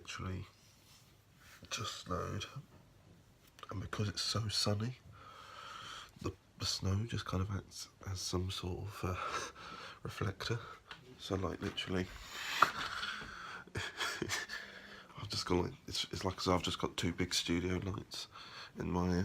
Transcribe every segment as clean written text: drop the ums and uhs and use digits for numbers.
literally just snowed, and because it's so sunny, the snow just kind of acts as some sort of reflector. So like literally, I've just got like, it's like as I've just got two big studio lights in my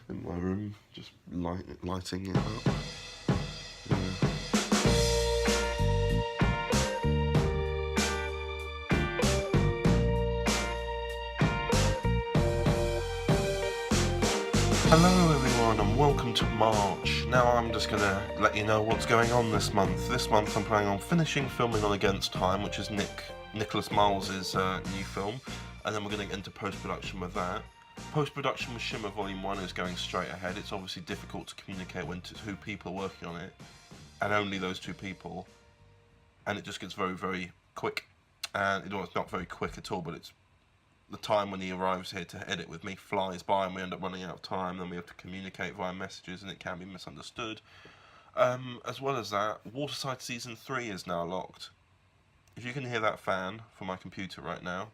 room, just lighting it up. Yeah. Hello everyone and welcome to March. Now I'm just going to let you know what's going on this month. This month I'm planning on finishing filming on Against Time, which is Nicholas Miles's new film, and then we're going to get into post-production with that. Post-production with Shimmer Volume 1 is going straight ahead. It's obviously difficult to communicate when two people are working on it, and only those two people, and it just gets very, very quick. And it's not very quick at all, but it's the time when he arrives here to edit with me flies by and we end up running out of time. Then we have to communicate via messages and it can be misunderstood. As well as that, Waterside Season 3 is now locked. If you can hear that fan from my computer right now,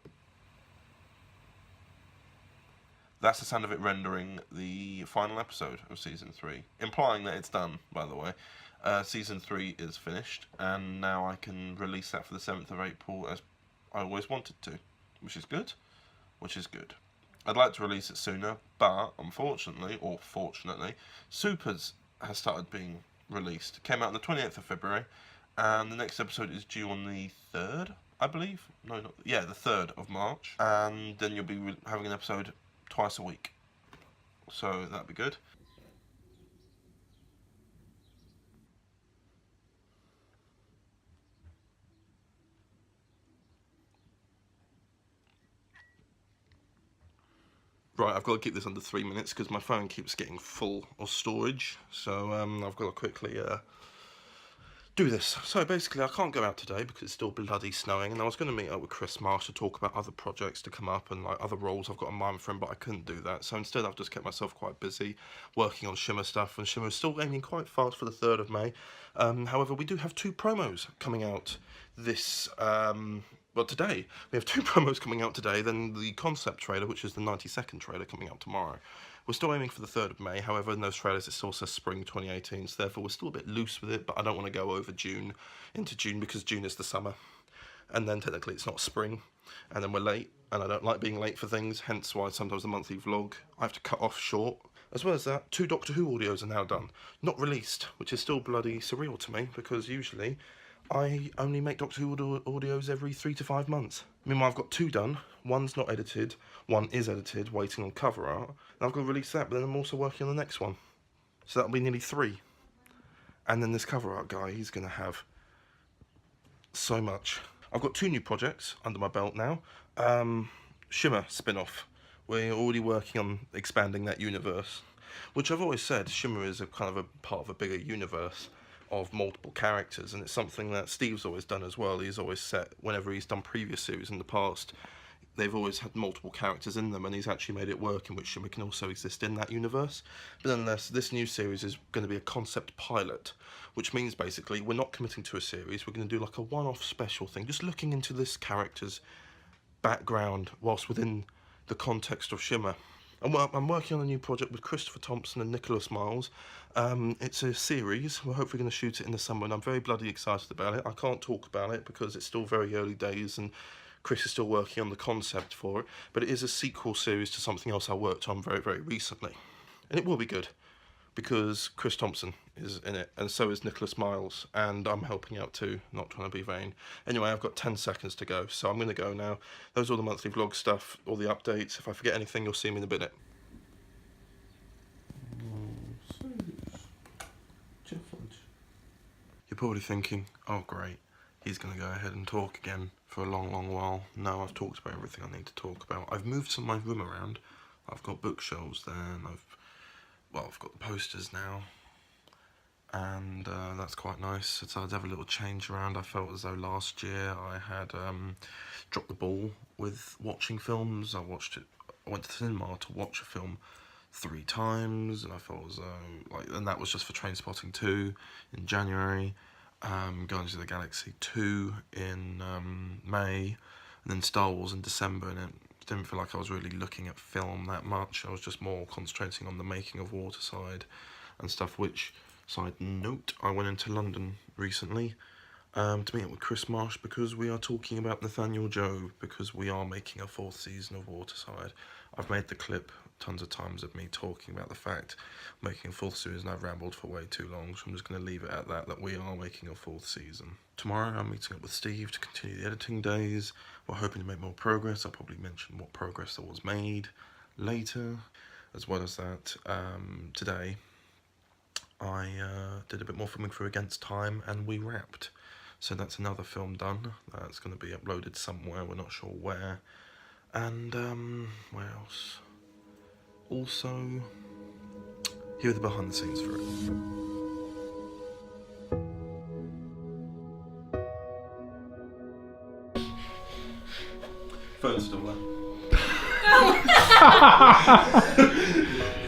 that's the sound of it rendering the final episode of Season 3, implying that it's done, by the way. Season 3 is finished, and now I can release that for the 7th of April as I always wanted to, which is good. I'd like to release it sooner, but unfortunately, or fortunately, Supers has started being released. It came out on the 28th of February, and the next episode is due on the 3rd, I believe? No, not... Yeah, the 3rd of March. And then you'll be having an episode twice a week. So that'd be good. Right, I've got to keep this under 3 minutes because my phone keeps getting full of storage. So I've got to quickly do this. So basically I can't go out today because it's still bloody snowing, and I was going to meet up with Chris Marsh to talk about other projects to come up and like other roles I've got in mind for him, but I couldn't do that. So instead I've just kept myself quite busy working on Shimmer stuff, and Shimmer is still aiming quite fast for the 3rd of May. However, we do have two promos coming out this... well, today. We have two promos coming out today, then the concept trailer, which is the 90-second trailer, coming out tomorrow. We're still aiming for the 3rd of May, however, in those trailers it still says Spring 2018, so therefore we're still a bit loose with it, but I don't want to go over into June, because June is the summer, and then technically it's not spring, and then we're late, and I don't like being late for things, hence why sometimes the monthly vlog I have to cut off short. As well as that, 2 Doctor Who audios are now done, not released, which is still bloody surreal to me, because usually I only make Doctor Who audios every 3 to 5 months. Meanwhile, I've got 2 done. One's not edited, one is edited, waiting on cover art. And I've got to release that, but then I'm also working on the next one. So that'll be nearly 3. And then this cover art guy, he's going to have so much. I've got 2 new projects under my belt now. Shimmer spin-off. We're already working on expanding that universe, which I've always said, Shimmer is a kind of a part of a bigger universe of multiple characters, and it's something that Steve's always done as well. He's always set, whenever he's done previous series in the past, they've always had multiple characters in them, and he's actually made it work in which Shimmer can also exist in that universe. But nonetheless, this new series is going to be a concept pilot, which means basically we're not committing to a series. We're going to do like a one-off special thing, just looking into this character's background whilst within the context of Shimmer. I'm working on a new project with Christopher Thompson and Nicholas Miles. It's a series. We're hopefully going to shoot it in the summer, and I'm very bloody excited about it. I can't talk about it because it's still very early days and Chris is still working on the concept for it, but it is a sequel series to something else I worked on very, very recently. And it will be good because Chris Thompson is in it, and so is Nicholas Miles, and I'm helping out too, not trying to be vain. Anyway, I've got 10 seconds to go, so I'm going to go now. Those are all the monthly vlog stuff, all the updates. If I forget anything, you'll see me in a minute. You're probably thinking, oh great, he's going to go ahead and talk again for a long, long while. No, I've talked about everything I need to talk about. I've moved some of my room around. I've got bookshelves there, and I've got the posters now, and that's quite nice. So I'd have a little change around. I felt as though last year I had dropped the ball with watching films. I went to the cinema to watch a film 3 times, and I felt as though, and that was just for Trainspotting 2 in January, Guardians of the Galaxy 2 in May, and then Star Wars in December, and it didn't feel like I was really looking at film that much. I was just more concentrating on the making of Waterside and stuff, which, side note, I went into London recently to meet up with Chris Marsh because we are talking about Nathaniel Joe, because we are making a 4th season of Waterside. I've made the clip tons of times of me talking about the fact making a 4th series, and I've rambled for way too long, so I'm just going to leave it at that we are making a 4th season. Tomorrow I'm meeting up with Steve to continue the editing days. We're hoping to make more progress. I'll probably mention what progress there was made later. As well as that, today I did a bit more filming for Against Time, and we wrapped. So that's another film done. That's going to be uploaded somewhere, we're not sure where. And where else? Also, here are the behind the scenes for it. Phone's still there.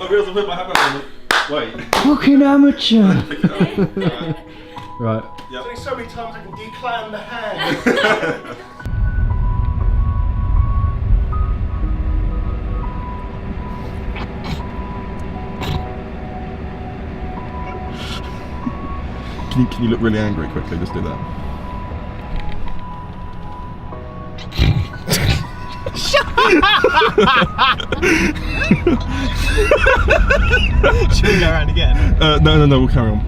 I realised I put my hand on it. Wait. Fucking amateur! Right. Yeah. There's so many times I can decline the hand. Can you look really angry quickly? Just do that. Should we go around again? No, we'll carry on.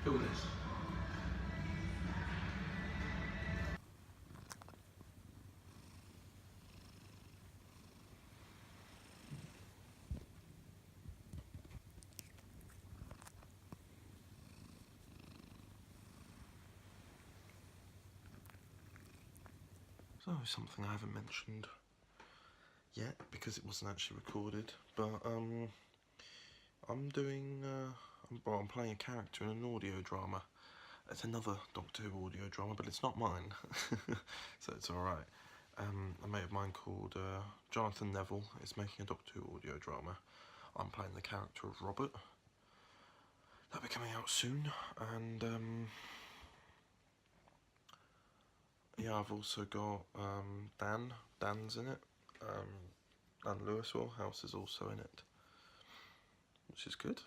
Who is this? So, something I haven't mentioned yet because it wasn't actually recorded, but I'm doing I'm playing a character in an audio drama. It's another Doctor Who audio drama, but it's not mine, so it's alright. A mate of mine called Jonathan Neville is making a Doctor Who audio drama. I'm playing the character of Robert. That'll be coming out soon, and yeah, I've also got Dan's in it. Dan Lewis House is also in it, which is good.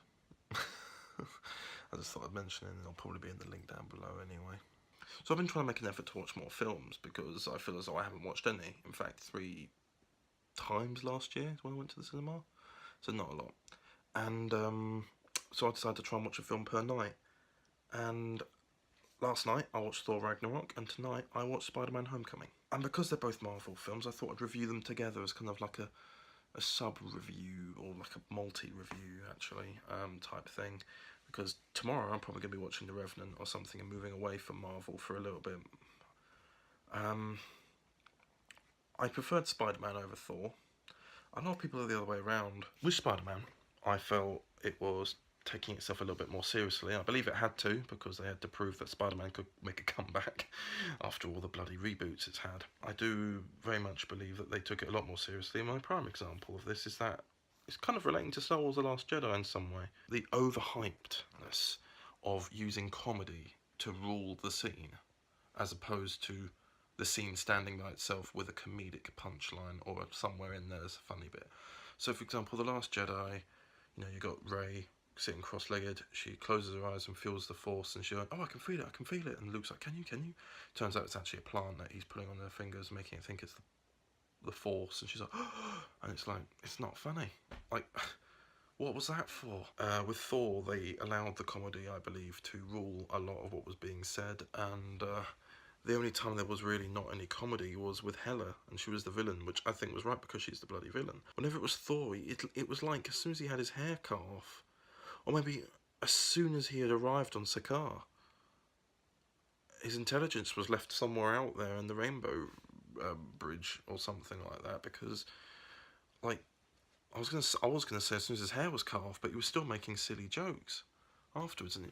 I just thought I'd mention it, and it'll probably be in the link down below anyway. So I've been trying to make an effort to watch more films because I feel as though I haven't watched any. In fact, 3 times last year when I went to the cinema, so not a lot. And so I decided to try and watch a film per night. And last night I watched Thor Ragnarok, and tonight I watched Spider-Man Homecoming. And because they're both Marvel films, I thought I'd review them together as kind of like a sub-review, or like a multi-review actually, type thing. Because tomorrow I'm probably going to be watching The Revenant or something and moving away from Marvel for a little bit. I preferred Spider-Man over Thor. A lot of people are the other way around. With Spider-Man, I felt it was taking itself a little bit more seriously. I believe it had to, because they had to prove that Spider-Man could make a comeback after all the bloody reboots it's had. I do very much believe that they took it a lot more seriously, and my prime example of this is that it's kind of relating to Star Wars The Last Jedi in some way. The overhypedness of using comedy to rule the scene, as opposed to the scene standing by itself with a comedic punchline, or somewhere in there there's a funny bit. So for example, The Last Jedi, you know, you got Rey sitting cross-legged, she closes her eyes and feels the Force, and she's like, oh, I can feel it, and Luke's like, can you? Turns out it's actually a plant that he's putting on her fingers, making it think it's the Force, and she's like, oh, and it's like, it's not funny. Like, what was that for? With Thor, they allowed the comedy, I believe, to rule a lot of what was being said, and the only time there was really not any comedy was with Hela, and she was the villain, which I think was right because she's the bloody villain. Whenever it was Thor, it was like as soon as he had his hair cut off, or maybe as soon as he had arrived on Sakaar, his intelligence was left somewhere out there in the Rainbow Bridge or something like that, because, like, I was gonna say as soon as his hair was cut off, but he was still making silly jokes afterwards, and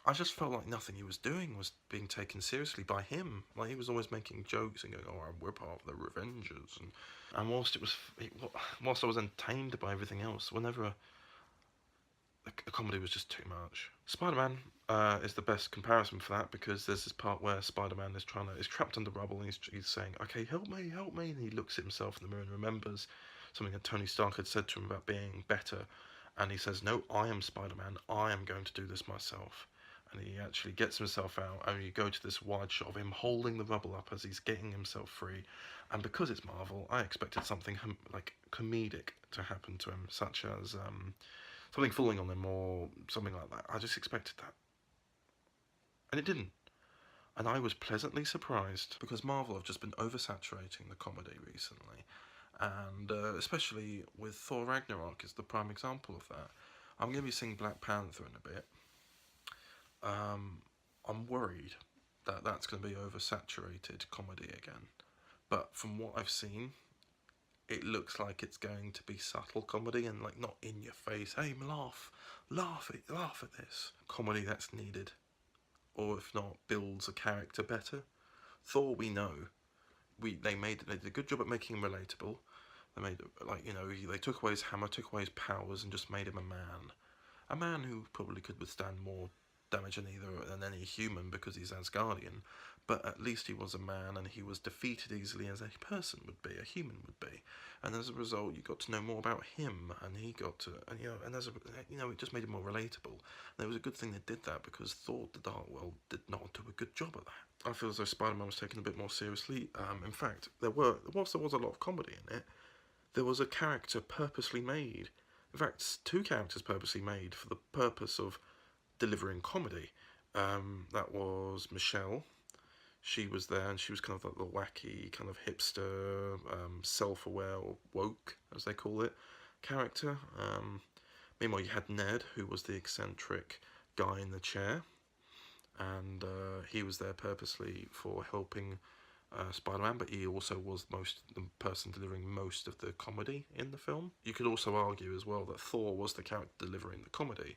I just felt like nothing he was doing was being taken seriously by him. Like, he was always making jokes and going, "Oh, we're part of the Revengers," and whilst I was entertained by everything else, whenever the comedy was just too much. Spider-Man is the best comparison for that, because there's this part where Spider-Man is trapped under rubble, and he's saying, "Okay, help me," and he looks at himself in the mirror and remembers something that Tony Stark had said to him about being better, and he says, "No, I am Spider-Man. I am going to do this myself." And he actually gets himself out, and you go to this wide shot of him holding the rubble up as he's getting himself free. And because it's Marvel, I expected something like comedic to happen to him, such as something falling on him or something like that. I just expected that. And it didn't. And I was pleasantly surprised, because Marvel have just been oversaturating the comedy recently. And especially with Thor Ragnarok is the prime example of that. I'm going to be seeing Black Panther in a bit. I'm worried that that's going to be oversaturated comedy again. But from what I've seen, it looks like it's going to be subtle comedy and, like, not in your face. Hey, laugh at this. Comedy that's needed, or if not, builds a character better. Thor, we know, they did a good job at making him relatable. They made, like, you know, they took away his hammer, took away his powers, and just made him a man who probably could withstand more damage than any human, because he's Asgardian, but at least he was a man, and he was defeated easily as a person would be, a human would be, and as a result you got to know more about him, and he got to, and it just made him more relatable. And it was a good thing they did that, because Thor: The Dark World did not do a good job at that. I feel as though Spider-Man was taken a bit more seriously. In fact, whilst there was a lot of comedy in it, there was a character purposely made. In fact, two characters purposely made for the purpose of delivering comedy. That was Michelle. She was there, and she was kind of like the wacky, kind of hipster, self-aware, or woke, as they call it, character. Meanwhile, you had Ned, who was the eccentric guy in the chair, and he was there purposely for helping Spider-Man, but he also was the person delivering most of the comedy in the film. You could also argue as well that Thor was the character delivering the comedy,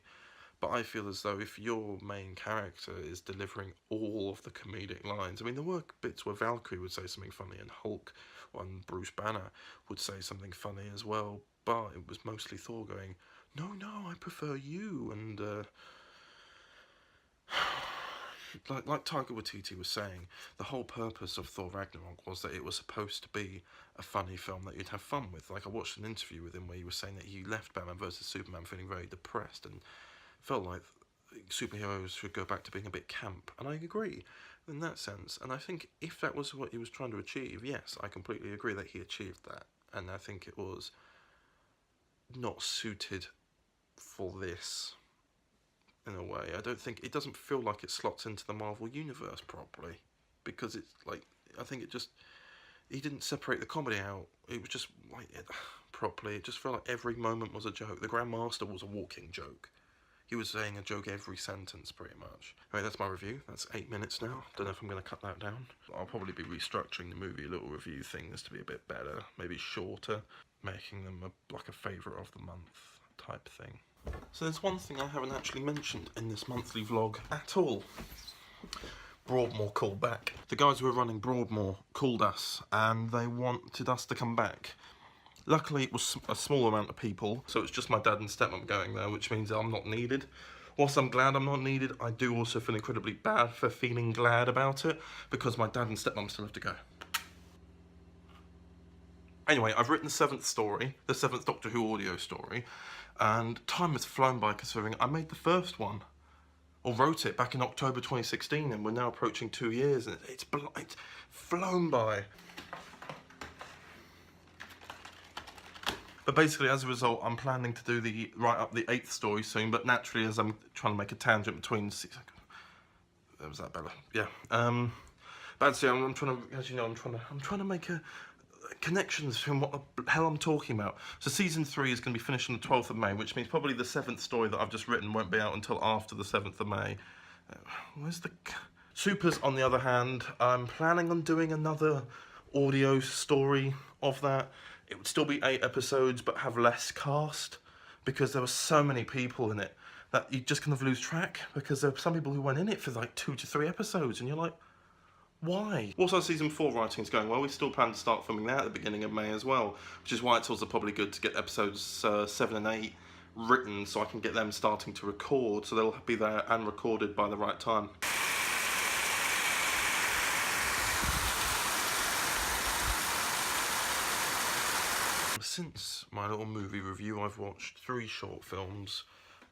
but I feel as though if your main character is delivering all of the comedic lines, I mean, there were bits where Valkyrie would say something funny, and Hulk and Bruce Banner would say something funny as well, but it was mostly Thor going, no, I prefer you, and like Taika Waititi was saying, the whole purpose of Thor Ragnarok was that it was supposed to be a funny film that you'd have fun with. Like, I watched an interview with him where he was saying that he left Batman vs Superman feeling very depressed, and felt like superheroes should go back to being a bit camp, and I agree in that sense. And I think if that was what he was trying to achieve, yes, I completely agree that he achieved that, and I think it was not suited for this in a way. I don't think, it doesn't feel like it slots into the Marvel universe properly, because it's like, I think he didn't separate the comedy out. It was just like properly. It just felt like every moment was a joke. The Grandmaster was a walking joke. He was saying a joke every sentence, pretty much. Anyway, that's my review. That's 8 minutes now. Don't know if I'm going to cut that down. I'll probably be restructuring the movie little review things to be a bit better, maybe shorter, making them like a favourite of the month type thing. So there's one thing I haven't actually mentioned in this monthly vlog at all. Broadmoor called back. The guys who were running Broadmoor called us, and they wanted us to come back. Luckily, it was a small amount of people, so it's just my dad and stepmom going there, which means I'm not needed. Whilst I'm glad I'm not needed, I do also feel incredibly bad for feeling glad about it, because my dad and stepmom still have to go. Anyway, I've written the 7th story, the 7th Doctor Who audio story, and time has flown by considering I made the first one, or wrote it back in October 2016, and we're now approaching 2 years, and it's flown by. But basically, as a result, I'm planning to write up the 8th story soon, but naturally, as I'm trying to make a tangent between... Was that better? Yeah. But actually, I'm trying to, as you know, I'm trying to make a connections from what the hell I'm talking about. So season 3 is going to be finished on the 12th of May, which means probably the 7th story that I've just written won't be out until after the 7th of May. Where's the... Supers, on the other hand, I'm planning on doing another audio story of that. It would still be 8 episodes, but have less cast, because there were so many people in it that you just kind of lose track, because there are some people who went in it for like 2 to 3 episodes, and you're like, why? Also, season 4 writing is going well. We still plan to start filming that at the beginning of May as well, which is why it's also probably good to get episodes 7 and 8 written, so I can get them starting to record, so they'll be there and recorded by the right time. Since my little movie review, I've watched 3 short films,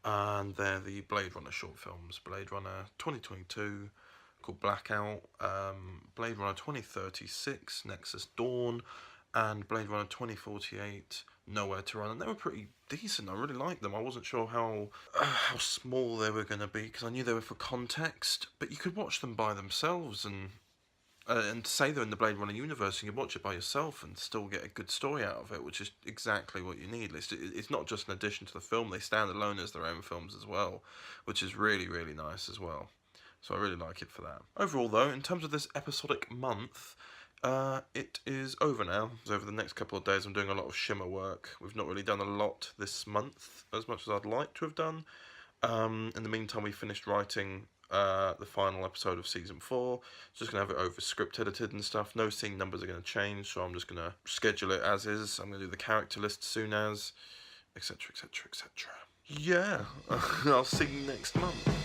and they're the Blade Runner short films. Blade Runner 2022, called Blackout, Blade Runner 2036, Nexus Dawn, and Blade Runner 2048, Nowhere to Run. And they were pretty decent. I really liked them. I wasn't sure how small they were going to be, because I knew they were for context, but you could watch them by themselves and say they're in the Blade Runner universe, and you watch it by yourself and still get a good story out of it, which is exactly what you need. It's not just an addition to the film, they stand alone as their own films as well, which is really, really nice as well. So I really like it for that. Overall though, in terms of this episodic month, it is over now. So over the next couple of days I'm doing a lot of Shimmer work. We've not really done a lot this month, as much as I'd like to have done. In the meantime, we finished writing the final episode of season 4. Just gonna have it over script edited and stuff. No scene numbers are gonna change, so I'm just gonna schedule it as is. I'm gonna do the character list soon as, etc, etc, etc. Yeah, I'll see you next month.